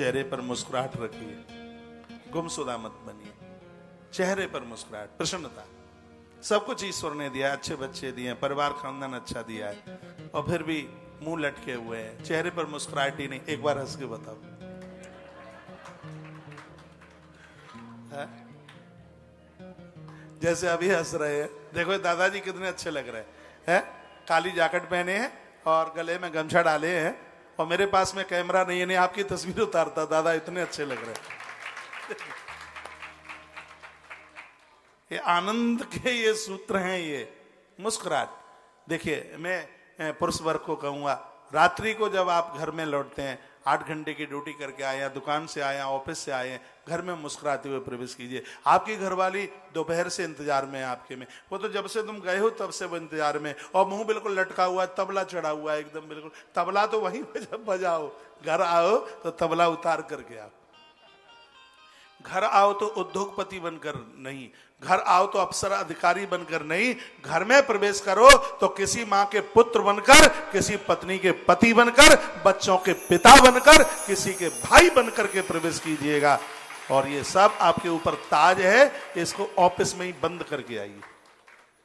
चेहरे पर मुस्कुराहट रखिए, गुमसुदा मत बनिए। चेहरे पर मुस्कुराहट, प्रसन्नता। सब कुछ ईश्वर ने दिया, अच्छे बच्चे दिए, परिवार खानदान अच्छा दिया है, और फिर भी मुंह लटके हुए हैं, चेहरे पर मुस्कुराहट ही नहीं। एक बार हंस के बताओ। है? जैसे अभी हंस रहे हैं, देखो दादाजी कितने अच्छे लग रहे हैं। काली जैकेट पहने हैं और गले में गमछा डाले हैं, और मेरे पास में कैमरा नहीं है, नहीं आपकी तस्वीर उतारता दादा, इतने अच्छे लग रहे हैं। ये आनंद के ये सूत्र हैं, ये मुस्कुराहट। देखिए मैं पुरुष वर्ग को कहूंगा, रात्रि को जब आप घर में लौटते हैं, 8 घंटे की ड्यूटी करके आए हैं, दुकान से आए हैं, ऑफिस से आए हैं, घर में मुस्कुराते हुए प्रवेश कीजिए। आपकी घरवाली दोपहर से इंतजार में है आपके में, वो तो जब से तुम गए हो तब से वो इंतजार में, और मुंह बिल्कुल लटका हुआ है, तबला चढ़ा हुआ है एकदम बिल्कुल। तबला तो वहीं पे जब बजाओ, घर आओ तो तबला उतार करके आओ। घर आओ तो उद्योगपति बनकर नहीं, घर आओ तो अफसर अधिकारी बनकर नहीं, घर में प्रवेश करो तो किसी माँ के पुत्र बनकर, किसी पत्नी के पति बनकर, बच्चों के पिता बनकर, किसी के भाई बनकर के प्रवेश कीजिएगा। और ये सब आपके ऊपर ताज है, इसको ऑफिस में ही बंद करके आइए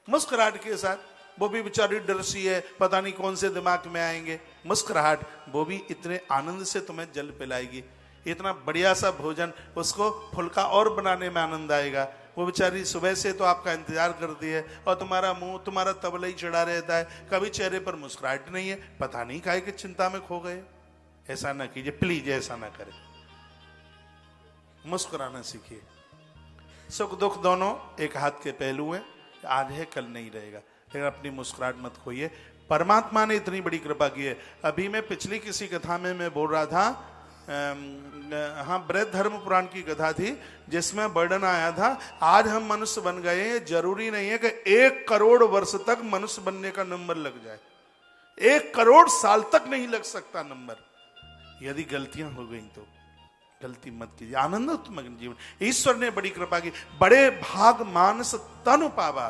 मुस्कुराहट के साथ। वो भी बेचारी डर सी है, पता नहीं कौन से दिमाग में आएंगे। मुस्कुराहट वो भी इतने आनंद से तुम्हें जल पिलाएगी, इतना बढ़िया सा भोजन, उसको फुल्का और बनाने में आनंद आएगा। वो बेचारी सुबह से तो आपका इंतजार करती है, और तुम्हारा मुंह तुम्हारा तबला ही चढ़ा रहता है, कभी चेहरे पर मुस्कुराहट नहीं है, पता नहीं काहे कि चिंता में खो गए। ऐसा ना कीजिए प्लीज, ऐसा ना करें, मुस्कुराना सीखिए। सुख दुख दोनों एक हाथ के पहलू हैं, आज है कल नहीं रहेगा, लेकिन अपनी मुस्कुराहट मत खोइए। परमात्मा ने इतनी बड़ी कृपा की है। अभी मैं पिछली किसी कथा में मैं बोल रहा था, हाँ बृहद धर्म पुराण की कथा थी, जिसमें वर्णन आया था, आज हम मनुष्य बन गए हैं, जरूरी नहीं है कि 1 करोड़ वर्ष तक मनुष्य बनने का नंबर लग जाए, 1 करोड़ साल तक नहीं लग सकता नंबर। यदि गलतियां हो गई तो गलती मत कीजिए, आनंदात्मक जीवन। ईश्वर ने बड़ी कृपा की। बड़े भाग मानस तनु पावा,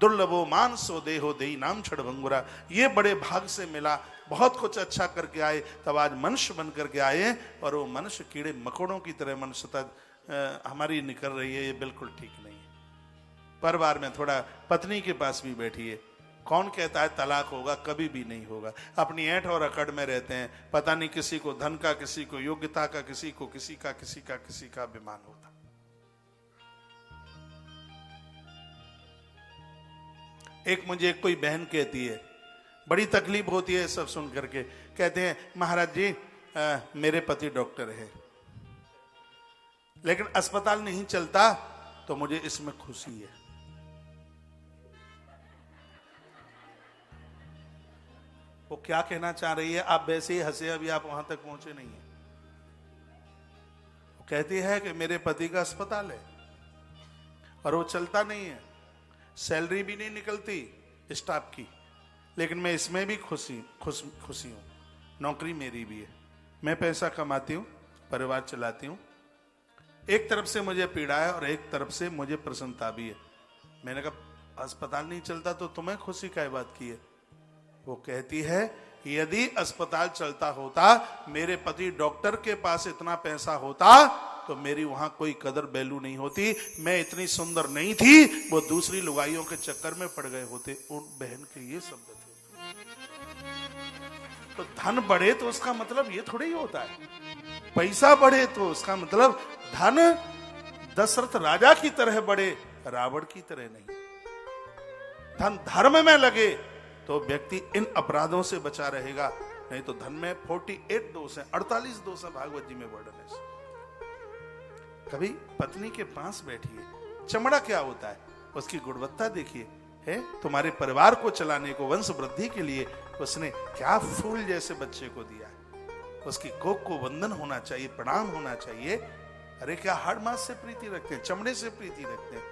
दुर्लभो मानसो देहो देही नाम छड़ भंगुरा। ये बड़े भाग से मिला, बहुत कुछ अच्छा करके आए, तब आज मनुष्य बन करके आए, और वो मनुष्य कीड़े मकोड़ों की तरह मनुष्यता हमारी निकल रही है, ये बिल्कुल ठीक नहीं है। परिवार में थोड़ा पत्नी के पास भी बैठिए। कौन कहता है तलाक होगा? कभी भी नहीं होगा। अपनी ऐंठ और अकड़ में रहते हैं, पता नहीं किसी को धन का, किसी को योग्यता का, किसी को किसी का अभिमान होता। एक मुझे कोई बहन कहती है, बड़ी तकलीफ होती है सब सुन करके, कहते हैं महाराज जी मेरे पति डॉक्टर है, लेकिन अस्पताल नहीं चलता तो मुझे इसमें खुशी है। वो क्या कहना चाह रही है? आप वैसे ही हंसे, अभी आप वहां तक पहुंचे नहीं है। वो कहती है कि मेरे पति का अस्पताल है और वो चलता नहीं है, सैलरी भी नहीं निकलती स्टाफ की, लेकिन मैं इसमें भी खुशी हूं। नौकरी मेरी भी है, मैं पैसा कमाती हूं, परिवार चलाती हूं। एक तरफ से मुझे पीड़ा है और एक तरफ से मुझे प्रसन्नता भी है। मैंने कहा अस्पताल नहीं चलता तो तुम्हें खुशी क्या बात की है? वो कहती है यदि अस्पताल चलता होता, मेरे पति डॉक्टर के पास इतना पैसा होता, तो मेरी वहां कोई कदर वैल्यू नहीं होती, मैं इतनी सुंदर नहीं थी, वो दूसरी लुगाइयों के चक्कर में पड़ गए होते। उन बहन के ये शब्द थे। तो धन बढ़े तो उसका मतलब ये थोड़ी होता है, पैसा बढ़े तो उसका मतलब धन दशरथ राजा की तरह बढ़े, रावण की तरह नहीं। धन धर्म में लगे तो व्यक्ति इन अपराधों से बचा रहेगा, नहीं तो धन में 48 दोष है, 48 दोष है भागवत जी में वर्णन है। कभी पत्नी के पास बैठिए, चमड़ा क्या होता है उसकी गुणवत्ता देखिए, है तुम्हारे परिवार को चलाने को, वंश वृद्धि के लिए उसने क्या फूल जैसे बच्चे को दिया है, उसकी कोख को वंदन होना चाहिए, प्रणाम होना चाहिए। अरे क्या हाड़ मांस से प्रीति रखते हैं, चमड़े से प्रीति रखते हैं।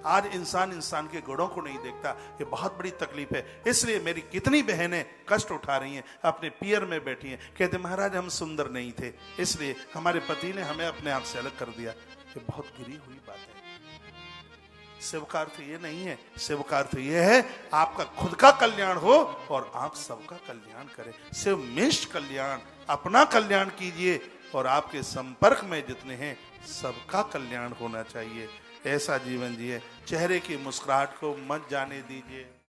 आज इंसान के गुणों को नहीं देखता, ये बहुत बड़ी तकलीफ है। इसलिए मेरी कितनी बहनें कष्ट उठा रही हैं, अपने पियर में बैठी हैं, कहते महाराज हम सुंदर नहीं थे, इसलिए हमारे पति ने हमें अपने आप से अलग कर दिया। ये बहुत गिरी हुई बात है। शिव का अर्थ ये नहीं है, शिव का अर्थ ये है आपका खुद का कल्याण हो और आप सबका कल्याण करें। शिव मिष्ट कल्याण, अपना कल्याण कीजिए और आपके संपर्क में जितने हैं सबका कल्याण होना चाहिए। ऐसा जीवन जिए, चेहरे की मुस्कुराहट को मत जाने दीजिए।